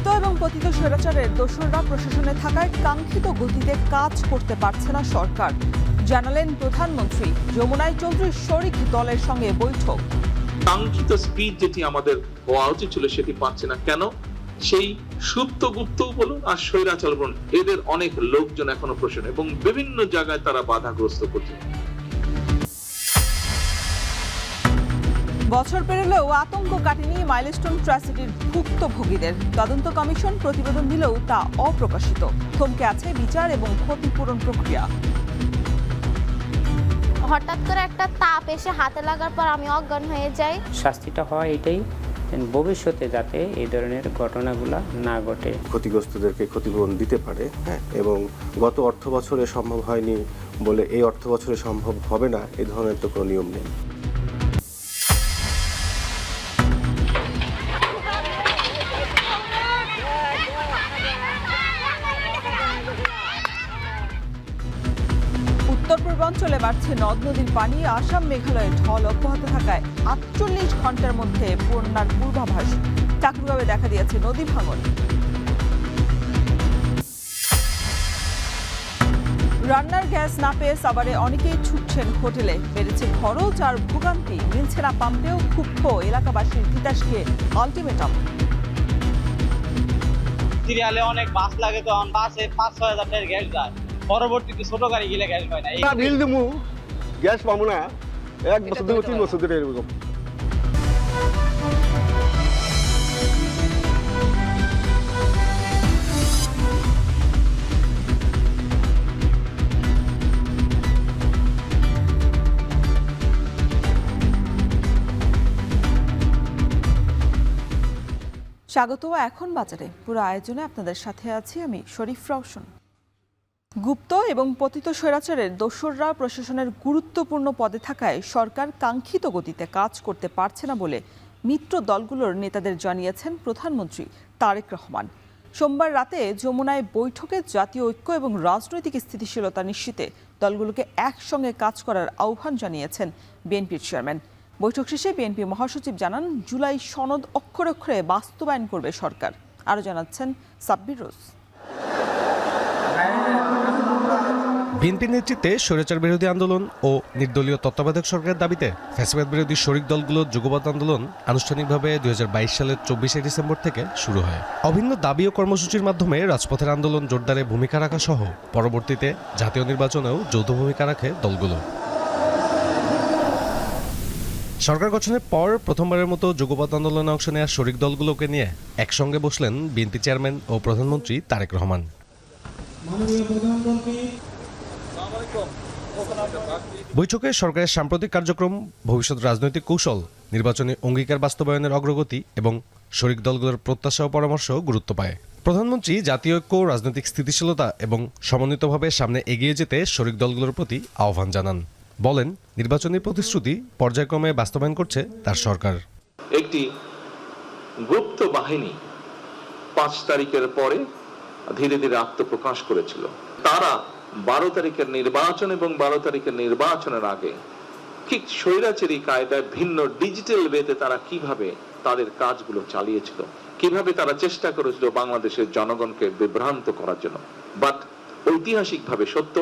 গুপ্ত এবং পতিত স্বৈরাচারের দোসররা প্রশাসনে থাকায় কাঙ্ক্ষিত গতিতে কাজ করতে পারছে না সরকার, জানালেন প্রধানমন্ত্রী। যমুনায় চৌধুরী শরিক দলের সঙ্গে বৈঠক। কাঙ্ক্ষিত স্পিড যেটি আমাদের হওয়া উচিত ছিল সেটি পাচ্ছে না কেন? সেই সুপ্ত গুপ্ত বলুন আর স্বৈরাচার বলুন, এদের অনেক লোকজন এখনো প্রশ্ন এবং বিভিন্ন জায়গায় তারা বাধাগ্রস্ত করছে। বছর পেরোলেও আতঙ্ক কাটেনি মাইলস্টোন ট্র্যাজেডির ভুক্তভোগীদের। তদন্ত কমিশন প্রতিবেদন দিলেও তা অপ্রকাশিত। থমকে আছে বিচার এবং ক্ষতিপূরণ প্রক্রিয়া। হঠাৎ করে একটা তাপ এসে হাতে লাগার পর আমি অজ্ঞান হয়ে যাই। শাস্তিটা হয় এটাই, ভবিষ্যতে যাতে এই ধরনের ঘটনাগুলো না ঘটে। ক্ষতিগ্রস্তদেরকে ক্ষতিপূরণ দিতে পারে, এবং গত অর্থ বছরে সম্ভব হয়নি বলে এই অর্থ বছরে সম্ভব হবে না, এই ধরনের তো কোনো নিয়ম নেই। উত্তর পূর্বাঞ্চলে বাড়ছে নদ নদীর পানি। আসাম মেঘালয়ে ঢল অব্যাহত থাকায় ৪৮ ঘন্টার মধ্যে বন্যার পূর্বাভাস। চাকরিভাবে দেখা দিয়েছে নদী ভাঙন। রান্নার গ্যাস না পেয়ে সাভারে অনেকেই ছুটছেন হোটেলে। বেড়েছে খরচ আর ভোগান্তি। মিলছে না পাম্পেও ক্ষুব্ধ এলাকাবাসীর তিতাসকে আলটিমেটাম। সিরিয়ালে অনেক বাস লাগে, তো বাসে ৫-৬ হাজার টাকার গ্যাস যায়। পরবর্তীতে ছোট গাড়ি গেলে গ্যাস পায় না। বিল দিমু, গ্যাস পাবো না, ১ বছর ২-৩ বছর ধরে এরকম। স্বাগত এখন বাজারে। পুরো আয়োজনে আপনাদের সাথে আছি আমি শরীফ রওশন। গুপ্ত এবং পতিত স্বৈরাচারের দোসররা প্রশাসনের গুরুত্বপূর্ণ পদে থাকায় সরকার কাঙ্ক্ষিত গতিতে কাজ করতে পারছে না বলে মিত্র দলগুলোর নেতাদের জানিয়েছেন প্রধানমন্ত্রী তারেক রহমান। সোমবার রাতে যমুনায় বৈঠকে জাতীয় ঐক্য এবং রাজনৈতিক স্থিতিশীলতা নিশ্চিতে দলগুলোকে একসঙ্গে কাজ করার আহ্বান জানিয়েছেন বিএনপির চেয়ারম্যান। বৈঠক শেষে বিএনপি মহাসচিব জানান, জুলাই সনদ অক্ষরে অক্ষরে বাস্তবায়ন করবে সরকার। আরও জানাচ্ছেন সাব্বির রোজ। বিএনপির নেতৃত্বে স্বৈরাচার বিরোধী আন্দোলন ও নির্দলীয় তত্ত্বাবধায়ক সরকারের দাবিতে ফ্যাসিবাদ বিরোধী শরিক দলগুলোর যুগপৎ আন্দোলন আনুষ্ঠানিকভাবে ২০২২ সালের ২৪শে ডিসেম্বর থেকে শুরু হয়। অভিন্ন দাবি ও কর্মসূচির মাধ্যমে রাজপথের আন্দোলন জোরদারে ভূমিকা রাখা সহ পরবর্তীতে জাতীয় নির্বাচনেও যৌথ ভূমিকা রাখে দলগুলো। সরকার গঠনের পর প্রথমবারের মতো যুগপৎ আন্দোলনে অংশ নেওয়া শরিক দলগুলোকে নিয়ে একসঙ্গে বসলেন বিএনপি চেয়ারম্যান ও প্রধানমন্ত্রী তারেক রহমান। বৈঠকে সরকারের সাম্প্রতিক কার্যক্রম, ভবিষ্যৎ রাজনৈতিক কৌশল, নির্বাচনী অঙ্গীকার বাস্তবায়নের অগ্রগতি এবং শরিক দলগুলোর প্রত্যাশা ও পরামর্শ গুরুত্ব পায়। প্রধানমন্ত্রী জাতীয় ঐক্য, রাজনৈতিক স্থিতিশীলতা এবং সমন্বিতভাবে সামনে এগিয়ে যেতে শরিক দলগুলোর প্রতি আহ্বান জানান। বলেন, নির্বাচনী প্রতিশ্রুতি পর্যায়ক্রমে বাস্তবায়ন করছে তার সরকার। একটি গুপ্ত বাহিনী ৫ তারিখের পরে ধীরে ধীরে আত্মপ্রকাশ করেছিল। তারা ১২ তারিখের নির্বাচন এবং ১২ তারিখের নির্বাচনের আগে ঠিক স্বৈরাচারী কায়দায় ভিন্ন ডিজিটাল ওয়েতে তারা কিভাবে তাদের কাজগুলো চালিয়েছিল, কিভাবে তারা চেষ্টা করেছিল বাংলাদেশের জনগণকে বিভ্রান্ত করার জন্য। বাট ঐতিহাসিকভাবে সত্য,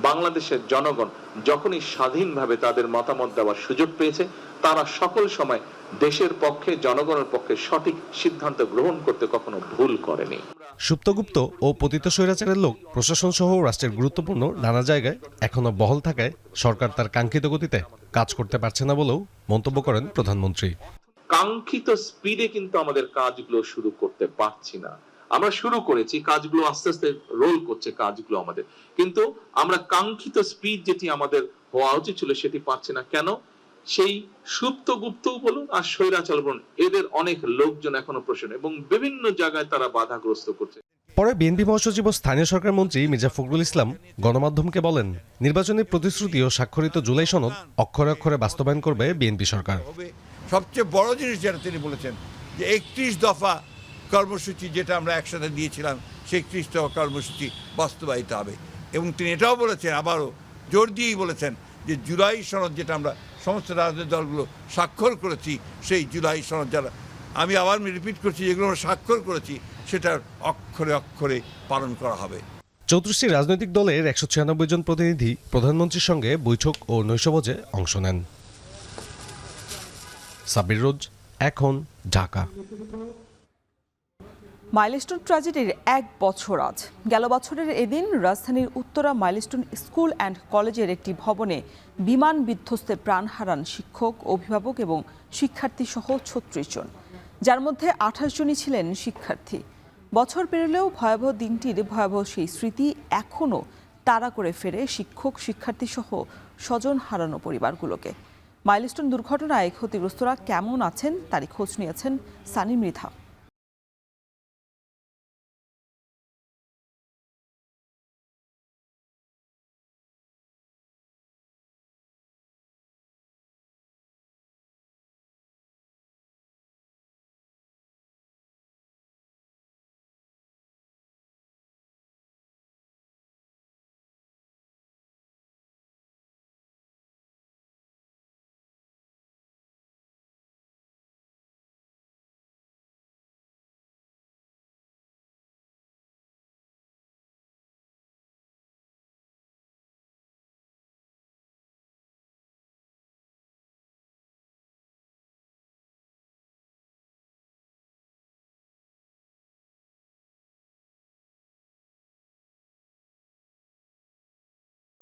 বাংলাদেশের জনগণ যখনই স্বাধীনভাবে তাদের মতামত দেওয়ার সুযোগ পেয়েছে, তারা সকল সময় দেশের পক্ষে, জনগণের পক্ষে সঠিক সিদ্ধান্ত গ্রহণ করতে কখনো ভুল করেনি। সুপ্তগুপ্ত ও পতিত স্বৈরাচারের লোক প্রশাসন সহ রাষ্ট্রের গুরুত্বপূর্ণ নানা জায়গায় এখনো বহাল থাকায় সরকার তার কাঙ্ক্ষিত গতিতে কাজ করতে পারছে না বলেও মন্তব্য করেন প্রধানমন্ত্রী। কাঙ্ক্ষিত স্পিডে কিন্তু আমাদের কাজগুলো শুরু করতে পারছি না। আমরা শুরু করেছি, কাজগুলো আস্তে আস্তে রোল করছে কাজগুলো আমাদের, কিন্তু আমরা কাঙ্ক্ষিত স্পিড যেটি আমাদের হওয়া উচিত ছিল সেটি পাচ্ছি না কেন? সেই সুপ্ত গুপ্ত বলুন আর স্বৈরাচার বলুন, এদের অনেক লোকজন এখনো প্রশ্ন এবং বিভিন্ন জায়গায় তারা বাধাগ্রস্ত করছে। পরে বিএনপি মহাসচিব ও স্থানীয় সরকার মন্ত্রী মির্জা ফখরুল ইসলাম গণমাধ্যমকে বলেন, নির্বাচনী প্রতিশ্রুতি ও স্বাক্ষরিত জুলাই সনদ অক্ষরে অক্ষরে বাস্তবায়ন করবে বিএনপি সরকার। সবচেয়ে বড় জিনিস যেটা তিনি বলেছেন যে ৩১ দফা কর্মসূচি যেটা আমরা একসাথে দিয়েছিলাম, সেই ৩১ দফা কর্মসূচি বাস্তবায়িত হবে। এবং তিনি এটাও বলেছেন, আবারও জোর দিয়েই বলেছেন যে জুলাই সনদ যেটা আমরা সমস্ত রাজনৈতিক দলগুলো স্বাক্ষর করেছি, সেই জুলাই সনদ যারা, আমি আবার রিপিট করছি, যেগুলো আমরা স্বাক্ষর করেছি সেটার অক্ষরে অক্ষরে পালন করা হবে। 34টি রাজনৈতিক দলের 196 জন প্রতিনিধি প্রধানমন্ত্রীর সঙ্গে বৈঠক ও নৈশভোজে অংশ নেন। সাব্বির রোজ, এখন, ঢাকা। মাইলস্টোন ট্র্যাজেডির 1 বছর আজ। গেল বছরের এদিন রাজধানীর উত্তরা মাইলস্টোন স্কুল অ্যান্ড কলেজের একটি ভবনে বিমান বিধ্বস্তে প্রাণ হারান শিক্ষক, অভিভাবক এবং শিক্ষার্থী সহ 36 জন, যার মধ্যে 28 জনই ছিলেন শিক্ষার্থী। বছর পেরোলেও ভয়াবহ দিনটির ভয়াবহ সেই স্মৃতি এখনও তাড়া করে ফেরে শিক্ষক, শিক্ষার্থী সহ স্বজন হারানো পরিবারগুলোকে। মাইলস্টোন দুর্ঘটনায় ক্ষতিগ্রস্তরা কেমন আছেন তারই খোঁজ নিয়েছেন সানি মৃধা।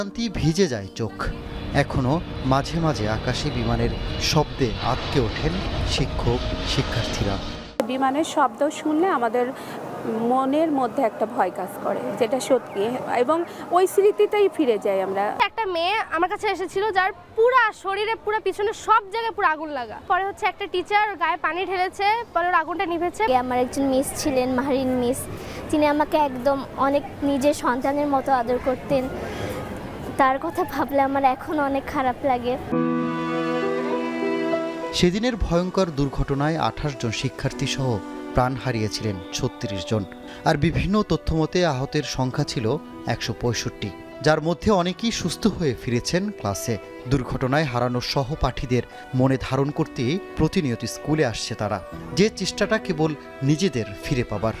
ক্লান্তি ভিজে যায় চোখ, এখনো মাঝে মাঝে আকাশে বিমানের শব্দে আটকে ওঠেন শিক্ষক, শিক্ষার্থীরা। বিমানের শব্দ শুনলে আমাদের মনের মধ্যে একটা ভয় কাজ করে, যেটা সত্যি, এবং ওই স্মৃতিতেই ফিরে যাই আমরা। একটা মেয়ে আমার কাছে এসেছিল যার পুরা শরীরে, পুরা পিছনে সব জায়গায় পুরো আগুন লাগা। পরে হচ্ছে একটা টিচার গায়ে পানি ঢেলেছে, পরে ওর আগুনটা নিভেছে। আমার একজন মিস ছিলেন, মাহরিন মিস, তিনি আমাকে একদম অনেক নিজের সন্তানের মতো আদর করতেন। তার কথা ভাবলে আমার এখন অনেক খারাপ লাগে। সেদিনের ভয়ঙ্কর দুর্ঘটনায় 28 জন শিক্ষার্থী সহ প্রাণ হারিয়েছিলেন 36 জন, আর বিভিন্ন তথ্যমতে আহতের সংখ্যা ছিল 165, যার মধ্যে অনেকেই সুস্থ হয়ে ফিরেছেন ক্লাসে। দুর্ঘটনায় হারানো সহপাঠীদের মনে ধারণ করতে প্রতিনিয়ত স্কুলে আসছে তারা, যে চেষ্টাটা কেবল নিজেদের ফিরে পাবার।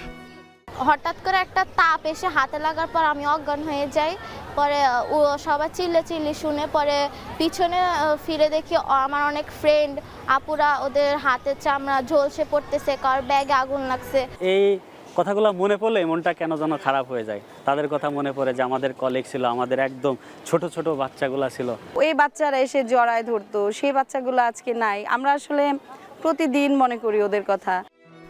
হঠাৎ করে একটা তাপ এসে হাতে লাগার পর আমি অজ্ঞান হয়ে যাই। পরে ও সবাই চিল্লি শুনে পরে পিছনে ফিরে দেখি আমার অনেক ফ্রেন্ড আপুরা, ওদের হাতের চামড়া ঝলসে পড়তেছে, কার ব্যাগে আগুন লাগছে। এই কথাগুলো মনে পড়লে মনটা কেন যেন খারাপ হয়ে যায়। তাদের কথা মনে পড়ে যে আমাদের কলিগ ছিল, আমাদের একদম ছোট ছোট বাচ্চাগুলো ছিল। ওই বাচ্চারা এসে জড়ায় ধরতো, সেই বাচ্চাগুলো আজকে নাই। আমরা আসলে প্রতিদিন মনে করি ওদের কথা।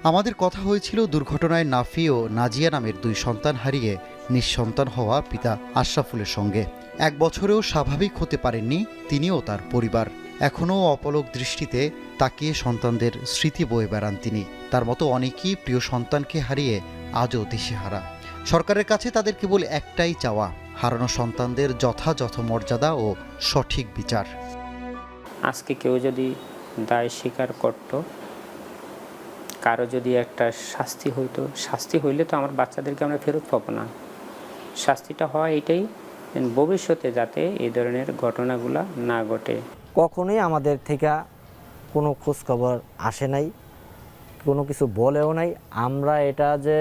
আমাদের কথা হয়েছিল দুর্ঘটনায় নাফি ও নাজিয়া নামের 2 সন্তান হারিয়ে নিঃসন্তান হওয়া পিতা আশরাফুলের সঙ্গে। 1 বছরেও স্বাভাবিক হতে পারেননি তিনি ও তার পরিবার। এখনও অপলক দৃষ্টিতে তাকিয়ে সন্তানদের স্মৃতি বয়ে বেড়ান তিনি। তার মতো অনেকেই প্রিয় সন্তানকে হারিয়ে আজও দিশেহারা। সরকারের কাছে তাদের কেবল একটাই চাওয়া, হারানো সন্তানদের যথাযথ মর্যাদা ও সঠিক বিচার। আজকে কেউ যদি দায় স্বীকার করত, কারো যদি একটা শাস্তি হইতো, শাস্তি হইলে তো আমার বাচ্চাদেরকে আমরা ফেরত পাবো না। শাস্তিটা হয় এটাই, ভবিষ্যতে যাতে এই ধরনের ঘটনাগুলো না ঘটে। কখনোই আমাদের থেকে কোনো খোঁজখবর আসে নাই, কোনো কিছু বলেও নাই। আমরা এটা যে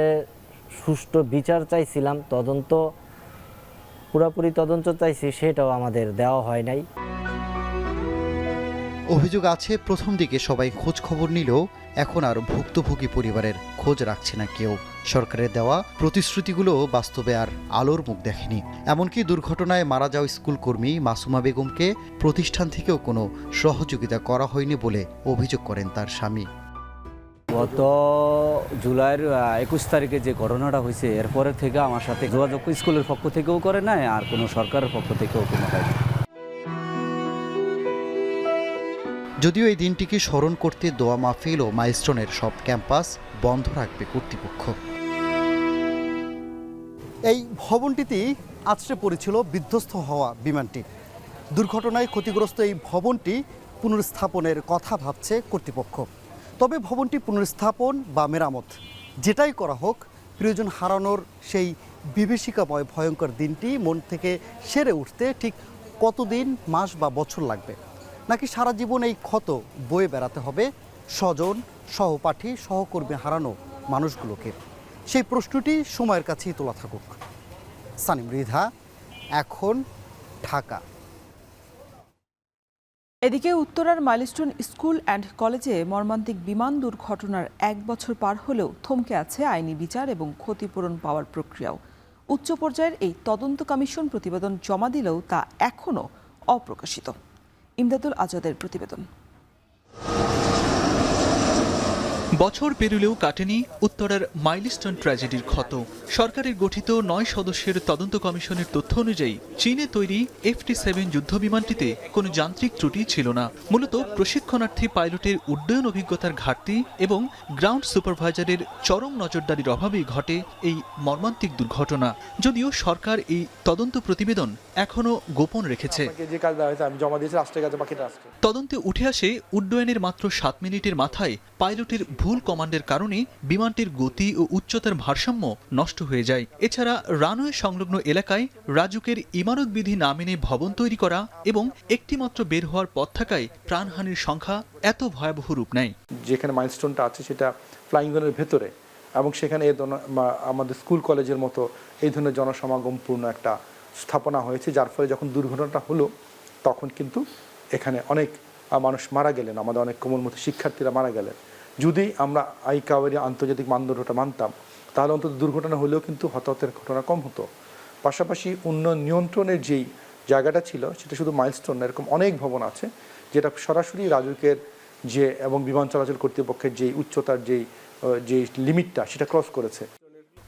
সুষ্ঠু বিচার চাইছিলাম, পুরোপুরি তদন্ত চাইছি, সেটাও আমাদের দেওয়া হয় নাই। অভিযোগ আছে প্রথম দিকে সবাই খোঁজ খবর নিলেও এখন আর ভুক্তভোগী পরিবারের খোঁজ রাখছে না কেউ। সরকারের দেওয়া প্রতিশ্রুতিগুলো বাস্তবে আর আলোর মুখ দেখেনি। এমনকি দুর্ঘটনায় মারা যাওয়া স্কুলকর্মী মাসুমা বেগমকে প্রতিষ্ঠান থেকেও কোনো সহযোগিতা করা হয়নি বলে অভিযোগ করেন তার স্বামী। গত জুলাইয়ের 21 তারিখে যে ঘটনাটা হয়েছে, এরপরের থেকে আমার সাথে যোগাযোগ স্কুলের পক্ষ থেকেও করে নাই, আর কোনো সরকারের পক্ষ থেকেও কোনো হয়নি। যদিও এই দিনটিকে স্মরণ করতে দোয়া মাহফিল ও মাইলস্টোনের সব ক্যাম্পাস বন্ধ রাখবে কর্তৃপক্ষ। এই ভবনটিতেই আছড়ে পড়েছিল বিধ্বস্ত হওয়া বিমানটি। দুর্ঘটনায় ক্ষতিগ্রস্ত এই ভবনটি পুনর্স্থাপনের কথা ভাবছে কর্তৃপক্ষ। তবে ভবনটি পুনর্স্থাপন বা মেরামত যেটাই করা হোক, প্রিয়জন হারানোর সেই বিভীষিকাময় ভয়ঙ্কর দিনটি মন থেকে সেরে উঠতে ঠিক কতদিন, মাস বা বছর লাগবে? নাকি সারা জীবন এই ক্ষত বয়ে বেড়াতে হবে স্বজন, সহপাঠী, সহকর্মী হারানো মানুষগুলোকে? সেই প্রশ্নটি সময়ের কাছেই তোলা থাকুক। সানি মৃধা, এখন, ঢাকা। এদিকে উত্তরার মাইলস্টোন স্কুল অ্যান্ড কলেজে মর্মান্তিক বিমান দুর্ঘটনার 1 বছর পার হলেও থমকে আছে আইনি বিচার এবং ক্ষতিপূরণ পাওয়ার প্রক্রিয়াও। উচ্চ পর্যায়ের এই তদন্ত কমিশন প্রতিবেদন জমা দিলেও তা এখনও অপ্রকাশিত। ইমদাদুল আজাদের প্রতিবেদন। বছর পেরুলেও কাটেনি উত্তরার মাইলস্টোন ট্র্যাজেডির ক্ষত। সরকারের গঠিত 9 সদস্যের তদন্ত কমিশনের তথ্য অনুযায়ী চীনে তৈরি FT-7 যুদ্ধ বিমানটিতে কোনো যান্ত্রিক ত্রুটি ছিল না। মূলত প্রশিক্ষণার্থী পাইলটের উড্ডয়ন অভিজ্ঞতার ঘাটতি এবং গ্রাউন্ড সুপারভাইজারের চরম নজরদারির অভাবেই ঘটে এই মর্মান্তিক দুর্ঘটনা। যদিও সরকার এই তদন্ত প্রতিবেদন এখনও গোপন রেখেছে। তদন্তে উঠে আসে উড্ডয়নের মাত্র 7 মিনিটের মাথায় পাইলটের ভুল কমান্ডের কারণে বিমানটির গতি ও উচ্চতার ভারসাম্য নষ্ট হয়ে যায়। এছাড়া রানওয়ে সংলগ্ন এলাকায় রাজুকের ইমারত বিধি না মেনে ভবন তৈরি করা এবং একটিমাত্র বের হওয়ার পথ থাকায় প্রাণহানির সংখ্যা এত ভয়াবহ রূপ নেয়। যেখানে মাইলস্টোনটা আছে সেটা ফ্লাইং জোনের ভেতরে, এবং সেখানে আমাদের স্কুল কলেজের মতো এই ধরনের জনসমাগমপূর্ণ একটা স্থাপনা হয়েছে, যার ফলে যখন দুর্ঘটনাটা হলো তখন কিন্তু এখানে অনেক মানুষ মারা গেলেন, আমাদের অনেক কোমলমতি শিক্ষার্থীরা মারা গেলেন। যদি আমরা আইকাওয়ের আন্তর্জাতিক মানদণ্ডটা মানতাম তাহলে অন্তত দুর্ঘটনা হলেও কিন্তু হতাহতের ঘটনা কম হতো। পাশাপাশি উন্নয়ন নিয়ন্ত্রণের যেই জায়গাটা ছিল সেটা শুধু মাইলস্টোন না, এরকম অনেক ভবন আছে যেটা সরাসরি রাজুকের যে এবং বিমান চলাচল কর্তৃপক্ষের যেই উচ্চতার যেই লিমিটটা সেটা ক্রস করেছে।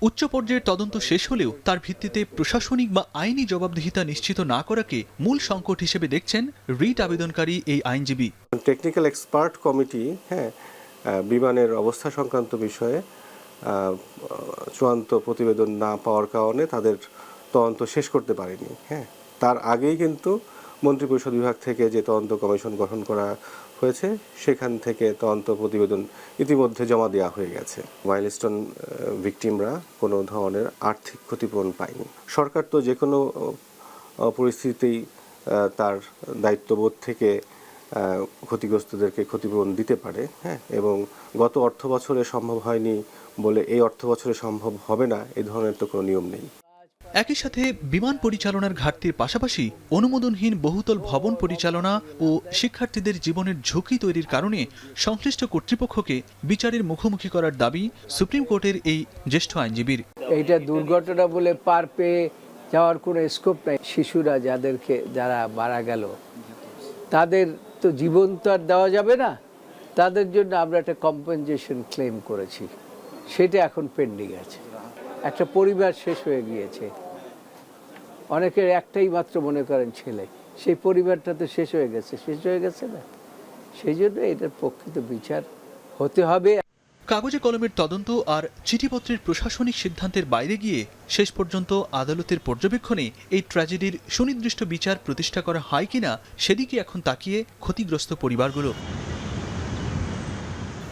উচ্চ পর্যায়ের তদন্ত শেষ হলেও তার ভিত্তিতে প্রশাসনিক বা আইনি জবাবদিহিতা নিশ্চিত না করাকে মূল সংকট হিসেবে দেখছেন রিট আবেদনকারী এই আইনজীবী। টেকনিক্যাল এক্সপার্ট কমিটি বিমানের অবস্থা সংক্রান্ত বিষয়ে চূড়ান্ত প্রতিবেদন না পাওয়ার কারণে তাদের তদন্ত শেষ করতে পারেনি। তার আগেই কিন্তু মন্ত্রিপরিষদ বিভাগ থেকে যে তদন্ত কমিশন গঠন করা হয়েছে সেখান থেকে তদন্ত প্রতিবেদন ইতিমধ্যে জমা দেওয়া হয়ে গেছে। মাইলস্টোন ভিকটিমরা কোনো ধরনের আর্থিক ক্ষতিপূরণ পায়নি। সরকার তো যে কোনো পরিস্থিতিতেই তার দায়িত্ববোধ থেকে ক্ষতিগ্রস্তদেরকে ক্ষতিপূরণ দিতে পারে, এবং গত অর্থ বছরে সম্ভব হয়নি বলে এই অর্থ বছরে সম্ভব হবে না এই ধরনের তো কোনো নিয়ম নেই। একই সাথে বিমান পরিচালনার ঘাটতির পাশাপাশি অনুমোদনহীন বহুতল ভবন পরিচালনা ও শিক্ষার্থীদের জীবনের ঝুঁকি তৈরির কারণে সংশ্লিষ্ট কর্তৃপক্ষকে বিচারের মুখোমুখি করার দাবি সুপ্রিম কোর্টের এই জ্যেষ্ঠ আইনজীবীর। এইটা দুর্ঘটনা বলে পার পেয়ে যাওয়ার কোনো স্কোপ নেই। শিশুরা যারা মারা গেল তাদের তো জীবন তো আর দেওয়া যাবে না, তাদের জন্য আমরা একটা কম্পেনসেশন ক্লেম করেছি, সেটা এখন পেন্ডিং আছে। একটা পরিবার শেষ হয়ে গিয়েছে, অনেকের একটাই মাত্র মনে করেন ছেলে, সেই পরিবারটা তো শেষ হয়ে গেছে না, সেই জন্য এটার প্রকৃত বিচার হতে হবে। কাগজে কলমের তদন্ত আর চিঠিপত্রের প্রশাসনিক সিদ্ধান্তের বাইরে গিয়ে শেষ পর্যন্ত আদালতের পর্যবেক্ষণে এই ট্র্যাজেডির সুনির্দিষ্ট বিচার প্রতিষ্ঠা করা হয় কিনা সেদিকে এখন তাকিয়ে ক্ষতিগ্রস্ত পরিবারগুলো।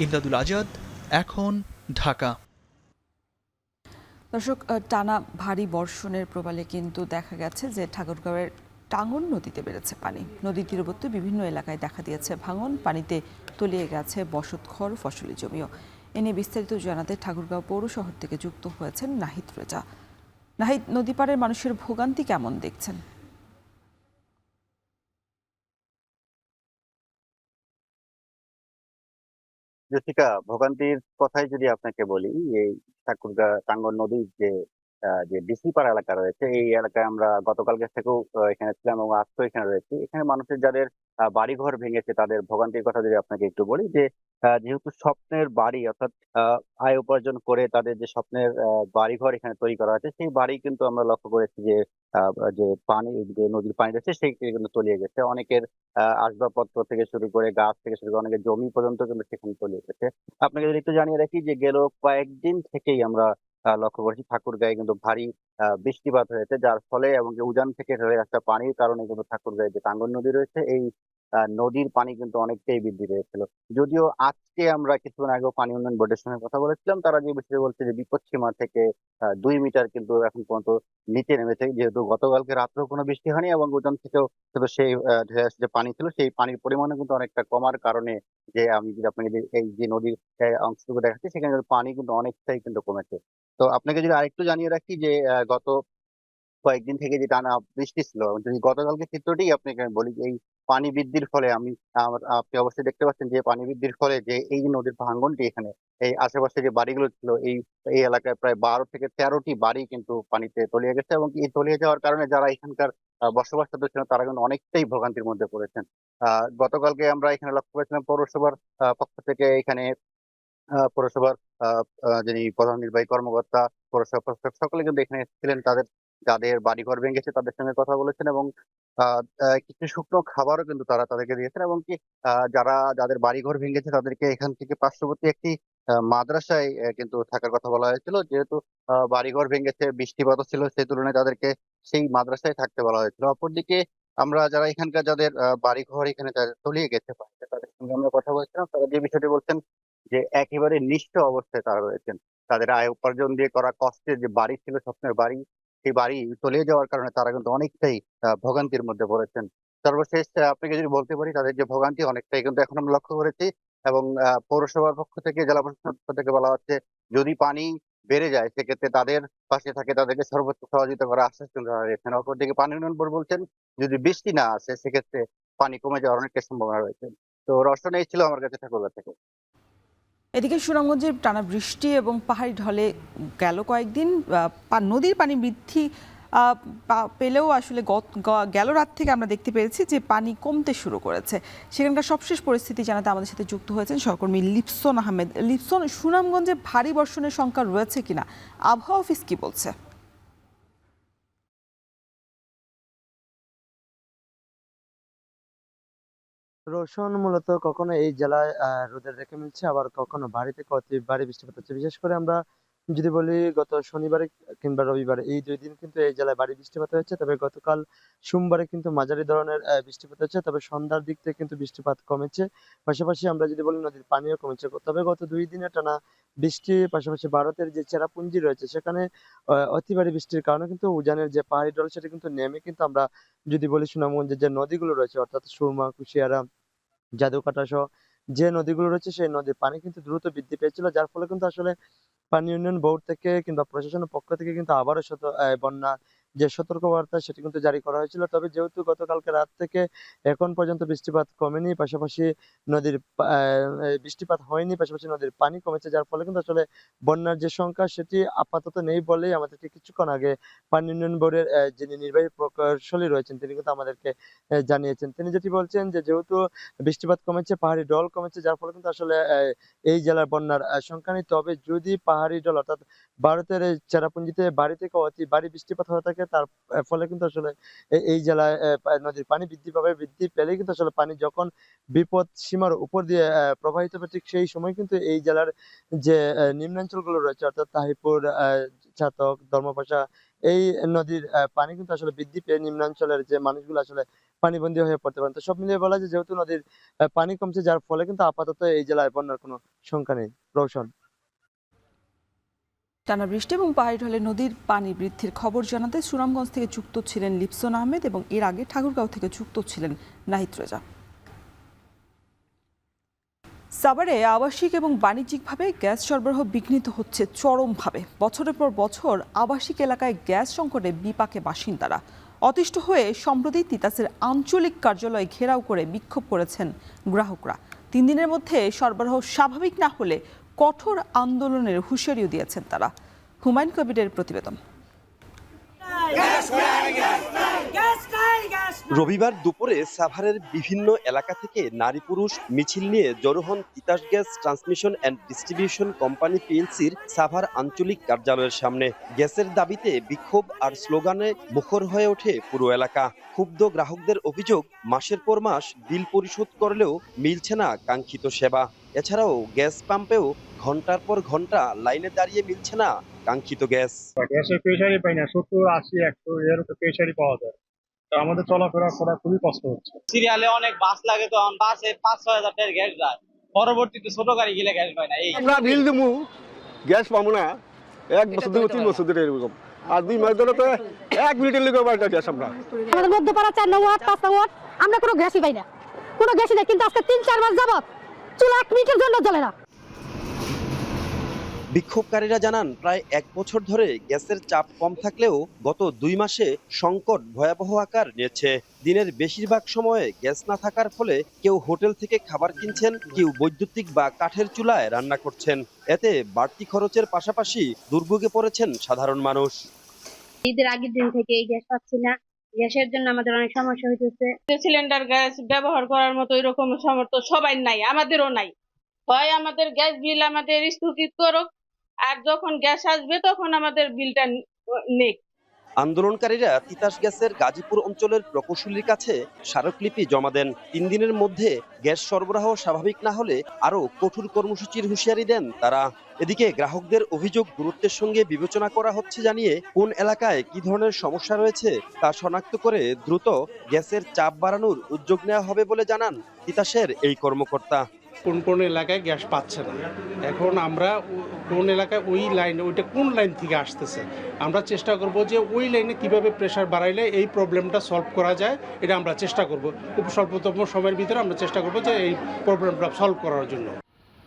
ইমদাদুল আজাদ, এখন, ঢাকা। দর্শক, টানা ভারী বর্ষণের প্রবালে কিন্তু দেখা গেছে যে ঠাকুরগাঁওয়ের টাঙ্গন নদীতে বেড়েছে পানি। নদীর তীরবর্তী বিভিন্ন এলাকায় দেখা দিয়েছে ভাঙন, পানিতে তলিয়ে গেছে বসতঘর, ফসলি জমিও। এ নিয়ে বিস্তারিত জানাতে ঠাকুরগাঁও পৌর শহর থেকে যুক্ত হয়েছেন নাহিদ রেজা। নাহিদ, নদী পাড়ের মানুষের ভোগান্তি কেমন দেখছেন? জ্যোতিকা, ভোগান্তির কথাই যদি আপনাকে বলি, এই ঠাকুরগাঁ টাঙ্গন নদীর যে ডিসিপাড়া এলাকা রয়েছে, এই এলাকায় আমরা গতকালকে থেকেও এখানে ছিলাম এবং আজকেও এখানে রয়েছি। এখানে মানুষের যাদের বাড়িঘর ভেঙেছে তাদের ভোগান্তির কথা যদি আপনাকে একটু বলি, যে যেহেতু স্বপ্নের বাড়ি অর্থাৎ আয় উপার্জন করে তাদের যে স্বপ্নের বাড়িঘর এখানে তৈরি করা হয়েছে, সেই বাড়ি কিন্তু আমরা লক্ষ্য করেছি যে পানি, যে নদীর পানি রয়েছে সেই কিন্তু তলিয়ে গেছে। অনেকের আসবাবপত্র থেকে শুরু করে গাছ থেকে শুরু করে অনেকের জমি পর্যন্ত কিন্তু সেখানে তলিয়ে গেছে। আপনাকে যদি একটু জানিয়ে রাখি যে গেল কয়েকদিন থেকেই আমরা লক্ষ্য করেছি ঠাকুরগাঁয়ে কিন্তু ভারী বৃষ্টিপাত হয়েছে, যার ফলে এবং উজান থেকে হয়ে আসা পানির কারণে কিন্তু ঠাকুরগাঁয়ে যে টাঙ্গন নদী রয়েছে এই নদীর পানি কিন্তু অনেকটাই বৃদ্ধি পেয়েছিল। যদিও আজকে আমরা কিছুক্ষণ আগেও পানি উন্নয়ন বোর্ডের সঙ্গে কথা বলেছিলাম, তারা যে বিষয়ে বলছে যে বিপদসীমা থেকে 2 মিটার কিন্তু এখন পর্যন্ত নিচে নেমেছে, যেহেতু গতকালকে রাত্রেও কোনো বৃষ্টি হয়নি এবং ওজন থেকেও কিন্তু সেই ধেয়ে আসা যে পানি ছিল সেই পানির পরিমাণও কিন্তু অনেকটা কমার কারণে যে আমি যদি আপনাকে এই যে নদীর অংশটুকু দেখাচ্ছি সেখানে কিন্তু পানি কিন্তু অনেকটাই কিন্তু কমেছে। তো আপনাকে যদি আরেকটু জানিয়ে রাখি যে গত কয়েকদিন থেকে যে টানা বৃষ্টি ছিল, যদি গতকালকে চিত্রটি আপনাকে আমি বলি, এই পানি বৃদ্ধির ফলে আপনি অবশ্যই দেখতে পাচ্ছেন যে পানি বৃদ্ধির ফলে যে এই যে নদীর ভাঙ্গনটি এখানে এই আশেপাশে যে বাড়িগুলো ছিল এই এলাকায় প্রায় 12 থেকে 13টি বাড়ি কিন্তু পানিতে তলিয়ে গেছে এবং এই তলিয়ে যাওয়ার কারণে যারা এখানকার বসবাসরত ছিলেন তারা কিন্তু অনেকটাই ভোগান্তির মধ্যে পড়েছেন। গতকালকে আমরা এখানে লক্ষ্য করেছিলাম পৌরসভার পক্ষ থেকে এখানে পৌরসভার যিনি প্রধান নির্বাহী কর্মকর্তা, পৌরসভা প্রশাসক সকলে কিন্তু এখানে এসেছিলেন, যাদের বাড়িঘর ভেঙেছে তাদের সঙ্গে কথা বলেছেন এবং কিছু শুকনো খাবারও কিন্তু তারা তাদেরকে দিয়েছেন এবং কি যাদের বাড়িঘর ভেঙেছে তাদেরকে এখান থেকে পার্শ্ববর্তী একটি মাদ্রাসায় কিন্তু থাকার কথা বলা হয়েছিল। যেহেতু বাড়িঘর ভেঙেছে, বৃষ্টিপাতও ছিল, সেই তুলনায় তাদেরকে সেই মাদ্রাসায় থাকতে বলা হয়েছিল। অপরদিকে আমরা যারা এখানকার যাদের বাড়িঘর এখানে তলিয়ে গেছে তাদের সঙ্গে আমরা কথা বলছিলাম, তারা যে বিষয়টি বলছেন যে একেবারে নিঃস্ব অবস্থায় তারা রয়েছেন। তাদের আয় উপার্জন দিয়ে করা কষ্টের যে বাড়ি ছিল, স্বপ্নের বাড়ি, সেই বাড়ি তলিয়ে যাওয়ার কারণে তারা কিন্তু অনেকটাই ভোগান্তির মধ্যে পড়েছেন। সর্বশেষ আপনাকে যদি বলতে পারি তাদের যে ভোগান্তি অনেকটাই কিন্তু এখন আমরা লক্ষ্য করেছি এবং পৌরসভার পক্ষ থেকে, জেলা প্রশাসনের পক্ষ থেকে বলা হচ্ছে যদি পানি বেড়ে যায় সেক্ষেত্রে তাদের পাশে থাকে, তাদেরকে সর্বোচ্চ সহযোগিতা করার আশ্বাস কিন্তু তারা দিয়েছেন। অপরদিকে পানি উন্নয়ন বোর্ড বলছেন যদি বৃষ্টি না আসে সেক্ষেত্রে পানি কমে যাওয়ার অনেকটা সম্ভাবনা রয়েছে। তো রওশন, এই ছিল আমার কাছে ঠাকুরগাঁ থেকে। এদিকে সুনামগঞ্জের টানা বৃষ্টি এবং পাহাড়ি ঢলে গেল কয়েকদিন নদীর পানি বৃদ্ধি পেলেও আসলে গেল রাত থেকে আমরা দেখতে পেরেছি যে পানি কমতে শুরু করেছে। সেখানকার সবশেষ পরিস্থিতি জানাতে আমাদের সাথে যুক্ত হয়েছেন সহকর্মী লিপসন আহমেদ। লিপসন, সুনামগঞ্জে ভারী বর্ষণের সংখ্যা রয়েছে কিনা, আবহাওয়া অফিস কি বলছে? রোশন মূলত কখনো এই জেলায় রোদের রেখে মিলছে, আবার কখনো ভারী থেকে অতি ভারী বৃষ্টিপাত হচ্ছে। বিশেষ করে আমরা যদি বলি গত শনিবারে কিংবা রবিবারে এই 2 দিন কিন্তু এই জেলায় ভারী বৃষ্টিপাত হয়েছে। তবে গতকাল সোমবারে কিন্তু মাঝারি ধরনের বৃষ্টিপাত হচ্ছে, তবে সন্ধ্যার দিক থেকে কিন্তু বৃষ্টিপাত কমেছে। পাশাপাশি আমরা যদি বলি নদীর পানিও কমেছে। তবে গত 2 দিনে টানা বৃষ্টির পাশাপাশি ভারতের যে চেরাপুঞ্জি রয়েছে সেখানে অতি ভারী বৃষ্টির কারণে কিন্তু উজানের যে পাহাড়ি ঢল সেটা কিন্তু নেমে কিন্তু আমরা যদি বলি সুনামগঞ্জের যে নদীগুলো রয়েছে অর্থাৎ সুরমা, কুশিয়ারা, জাদুকাটা সহ যে নদীগুলো রয়েছে সেই নদীর পানি কিন্তু দ্রুত বৃদ্ধি পেয়েছিল, যার ফলে কিন্তু আসলে পানি উন্নয়ন বোর্ড থেকে কিংবা প্রশাসনের পক্ষ থেকে কিন্তু আবারও বন্যা যে সতর্কবার্তা সেটি কিন্তু জারি করা হয়েছিল। তবে যেহেতু গতকালকে রাত থেকে এখন পর্যন্ত বৃষ্টিপাত কমেনি, পাশাপাশি নদীর বৃষ্টিপাত হয়নি, পাশাপাশি নদীর পানি কমেছে, যার ফলে কিন্তু আসলে বন্যার যে সংখ্যা সেটি আপাতত নেই বলেই আমাদেরকে কিছুক্ষণ আগে পানি উন্নয়ন বোর্ডের যিনি নির্বাহী প্রকৌশলী রয়েছেন তিনি কিন্তু আমাদেরকে জানিয়েছেন। তিনি যেটি বলছেন যে যেহেতু বৃষ্টিপাত কমেছে, পাহাড়ি ঢল কমেছে, যার ফলে কিন্তু আসলে এই জেলার বন্যার সংখ্যা নেই। তবে যদি পাহাড়ি ঢল অর্থাৎ ভারতের এই চেরাপুঞ্জিতে ভারী থেকে অতি ভারী বৃষ্টিপাত হয়ে থাকে তার ফলে কিন্তু আসলে এই জেলায় নদীর পানি বৃদ্ধি পাবে। বৃদ্ধি পেলেই কিন্তু আসলে পানি যখন বিপদ সীমার উপর দিয়ে প্রবাহিত হবে ঠিক সেই সময় কিন্তু এই জেলার যে নিম্নাঞ্চলগুলো রয়েছে অর্থাৎ তাহিরপুর, ছাতক, ধর্মপাশা এই নদীর পানি কিন্তু আসলে বৃদ্ধি পেয়ে নিম্নাঞ্চলের যে মানুষগুলো আসলে পানিবন্দী হয়ে পড়তে পারেন। তো সব মিলিয়ে বলা যায় যেহেতু নদীর পানি কমছে যার ফলে কিন্তু আপাতত এই জেলায় বন্যার কোনো সংখ্যা নেই। রওশন। টানা বৃষ্টি এবং পাহাড়ি ঢলে নদীর পানি বৃদ্ধির খবর জানাতে সুনামগঞ্জ থেকে যুক্ত ছিলেন লিপসন আহমেদ এবং এর আগে ঠাকুরগাঁও থেকে যুক্ত ছিলেন নাহিদ রেজা। সাভারে আবাসিক এবং বাণিজ্যিকভাবে গ্যাস সরবরাহ বিঘ্নিত হচ্ছে চরমভাবে। বছরের পর বছর আবাসিক এলাকায় গ্যাস সংকটে বিপাকে বাসিন্দারা। অতিষ্ঠ হয়ে সম্প্রতি তিতাসের আঞ্চলিক কার্যালয় ঘেরাও করে বিক্ষোভ করেছেন গ্রাহকরা। 3 দিনের মধ্যে সরবরাহ স্বাভাবিক না হলে কঠোর আন্দোলনের হুঁশিয়ারিও দিয়েছেন তারা। হুমায়ুন কবিরের প্রতিবেদন। রবিবার দুপুরে সাভারের বিভিন্ন এলাকা থেকে নারী পুরুষ মিছিল নিয়ে জড়ো হন Titas gas transmission and distribution company পিএলসির সাভার আঞ্চলিক কার্যালয়ের সামনে। গ্যাসের দাবিতে বিক্ষোভ আর স্লোগানে মুখর হয়ে ওঠে পুরো এলাকা। ক্ষুব্ধ গ্রাহকদের অভিযোগ, মাসের পর মাস বিল পরিশোধ করলেও মিলছে না কাঙ্ক্ষিত সেবা। এছাড়াও গ্যাস পাম্পেও ঘন্টার পর ঘন্টা লাইনে দাঁড়িয়ে মিলছে না কাঙ্ক্ষিত গ্যাস। গ্যাসের প্রেসারই পাই না, 70, 80, 100 এর প্রেসারই পাওয়া যায়। আমাদের চলাফেরা করা খুবই কষ্ট হচ্ছে। সিরিয়ালে অনেক বাস লাগে, তো বাসে 5-6 হাজার টাকার গ্যাস যায়, পরবর্তীতে ছোট গাড়ি গেলে গ্যাস পায় না। এই আমরা বিল দেবো, গ্যাস পাবো না 1 বছর 2-3 বছর ধরে এরকম, আর 2 মাস ধরে তো 1 মিনিটের লেগে পাই না গ্যাস। আমাদের মধ্যপাড়া 4 নং ওয়ার্ড 5 নং ওয়ার্ড আমরা কোনো গ্যাসই পাই না, কোনো গ্যাসই নেই। কিন্তু আজকে 3-4 মাস যাবত চুলা 1 মিনিটের জন্য জ্বলে না। বিক্ষোভকারীরা জানান প্রায় 1 বছর ধরে গ্যাসের চাপ কম থাকলেও গত 2 মাসে সংকট ভয়াবহ আকার নিয়েছে। দিনের বেশিরভাগ সময়ে গ্যাস না থাকার ফলে কেউ হোটেল থেকে খাবার কিনছেন, কেউ বৈদ্যুতিক বা কাঠের চুলায় রান্না করছেন। এতে বাড়তি খরচের পাশাপাশি দুর্ভোগে পড়েছেন সাধারণ মানুষ। ঈদের আগের দিন থেকে এই গ্যাস পাচ্ছি না, গ্যাসের জন্য আমাদের অনেক সমস্যা হইতেছে। সিলিন্ডার গ্যাস ব্যবহার করার মতো এরকম সামর্থ্য সবাই নাই, আমাদেরও নাই। হয় আমাদের গ্যাস বিল আমাদের স্থগিত করুক, আর যখন গ্যাস আসবে তখন আমাদের বিলটা নেক। আন্দোলনকারীরা তিতাস গ্যাসের গাজীপুর অঞ্চলের প্রকৌশলীর কাছে স্মারকলিপি জমা দেন। 3 দিনের মধ্যে গ্যাস সরবরাহ স্বাভাবিক না হলে আরও কঠোর কর্মসূচির হুঁশিয়ারি দেন তারা। এদিকে গ্রাহকদের অভিযোগ গুরুত্বের সঙ্গে বিবেচনা করা হচ্ছে জানিয়ে কোন এলাকায় কি ধরনের সমস্যা রয়েছে তা শনাক্ত করে দ্রুত গ্যাসের চাপ বাড়ানোর উদ্যোগ নেওয়া হবে বলে জানান তিতাসের এই কর্মকর্তা। কোন কোন এলাকায় গ্যাস পাচ্ছে না, এখন আমরা কোন এলাকায় ওই লাইন, ওইটা কোন লাইন থেকে আসতেছে, আমরা চেষ্টা করব যে ওই লাইনে কিভাবে প্রেসার বাড়াইলে এই প্রবলেমটা সলভ করা যায়, এটা আমরা চেষ্টা করব। খুব স্বল্পতম সময়ের ভিতরে আমরা চেষ্টা করব যে এই প্রবলেমটা সলভ করার জন্য।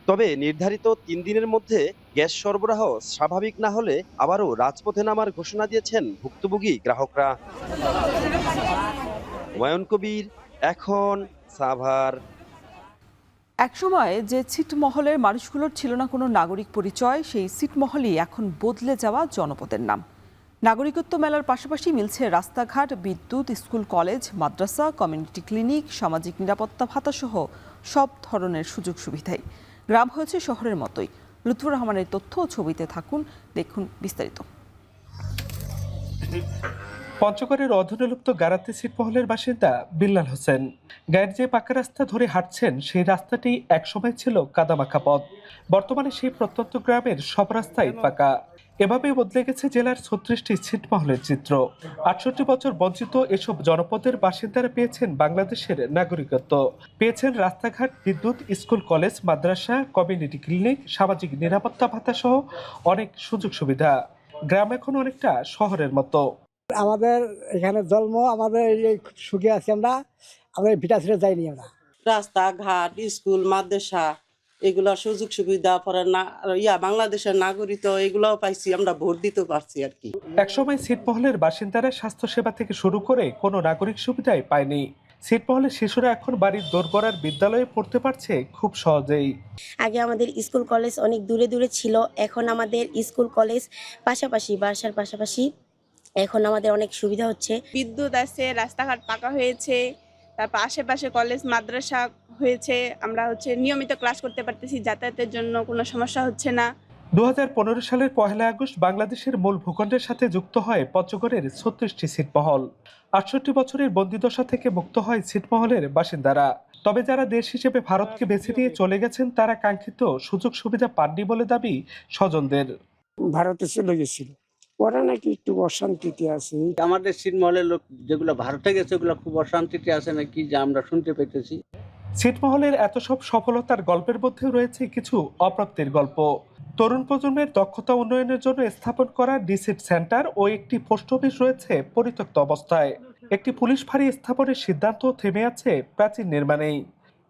তবে নির্ধারিত 3 দিনের মধ্যে গ্যাস সরবরাহ স্বাভাবিক না হলে আবারও রাজপথে নামার ঘোষণা দিয়েছেন ভুক্তভোগী গ্রাহকরা। হুমায়ুন কবির, এখন সাভার। একসময় যে ছিটমহলের মানুষগুলোর ছিল না কোনো নাগরিক পরিচয়, সেই ছিটমহলই এখন বদলে যাওয়া জনপদের নাম। নাগরিকত্ব মেলার পাশাপাশি মিলছে রাস্তাঘাট, বিদ্যুৎ, স্কুল, কলেজ, মাদ্রাসা, কমিউনিটি ক্লিনিক, সামাজিক নিরাপত্তা ভাতা সহ সব ধরনের সুযোগ সুবিধাই। গ্রাম হয়েছে শহরের মতোই। লুৎফুর রহমানের তথ্য ও ছবিতে থাকুন, দেখুন বিস্তারিত। পঞ্চগড়ের অধুনালুপ্ত গারাতে ছিটমহলের বাসিন্দা বিল্লাল হোসেন। গায়ের যে পাকা রাস্তা ধরে হাঁটছেন সেই রাস্তাটি একসময় ছিল কাদামাখা পথ। বর্তমানে সেই প্রত্যন্ত গ্রামের সব রাস্তাই পাকা। এভাবেই বদলে গেছে জেলার 36টি ছিটমহলের চিত্র। 68 বছর বঞ্চিত এসব জনপদের বাসিন্দারা পেয়েছেন বাংলাদেশের নাগরিকত্ব, পেয়েছেন রাস্তাঘাট, বিদ্যুৎ, স্কুল, কলেজ, মাদ্রাসা, কমিউনিটি ক্লিনিক, সামাজিক নিরাপত্তা ভাতা সহ অনেক সুযোগ সুবিধা। গ্রাম এখন অনেকটা শহরের মতো। আমাদের এখানে জন্ম, আমাদের এই সুখে আছি আমরা, আমাদের ভিটা ছেড়ে যাইনি আমরা। রাস্তাঘাট, স্কুল, মাদ্রাসা এগুলো সুযোগ সুবিধা পরে না বাংলাদেশের নাগরিক এগুলোও পাইছি, আমরা ভোট দিতে পারছি আর কি। একসময় ছিটমহলের বাসিন্দারা স্বাস্থ্যসেবা থেকে শুরু করে কোনো নাগরিক সুবিধাই পায়নি। ছিটমহলের শিশুরা এখন বাড়ির দোরগোড়ার বিদ্যালয়ে পড়তে পারছে খুব সহজেই। আগে আমাদের স্কুল কলেজ অনেক দূরে দূরে ছিল, এখন আমাদের স্কুল কলেজ পাশাপাশি, বাসার পাশাপাশি এখন আমাদের অনেক সুবিধা হচ্ছে। বিদ্যুৎ আছে, রাস্তাঘাট পাকা হয়েছে, তারপর আশেপাশে কলেজ মাদ্রাসা হয়েছে, আমরা নিয়মিত ক্লাস করতে পারতেছি, যাতায়াতের জন্য কোনো সমস্যা হচ্ছে না। 2015 সালের 1 আগস্ট বাংলাদেশের মূল ভূখণ্ডের সাথে যুক্ত হয় পঞ্চগড়ের 36টি ছিটমহল। 68 বছরের বন্দিদশা থেকে মুক্ত হয় ছিটমহলের বাসিন্দারা। তবে যারা দেশ হিসেবে ভারতকে বেছে নিয়ে চলে গেছেন তারা কাঙ্ক্ষিত সুযোগ সুবিধা পাননি বলে দাবি স্বজনদের। ভারতে চলে গেছিল, ওরা নাকি একটু অশান্তিতে আছে। আমাদের ছিটমহলের লোক যেগুলো ভারতে গেছে ওগুলো খুব অশান্তিতে আছে নাকি, যা আমরা শুনতে পেতেছি। ছিটমহলের এত সব সফলতার গল্পের মধ্যে রয়েছে কিছু অপ্রাপ্তির গল্প। তরুণ প্রজন্মের দক্ষতা উন্নয়নের জন্য স্থাপন করা ডিসিট সেন্টার ও একটি পোস্ট অফিস রয়েছে পরিত্যক্ত অবস্থায়। একটি পুলিশ ফাঁড়ি স্থাপনের সিদ্ধান্ত থেমে আছে প্রাচীন নির্মাণেই।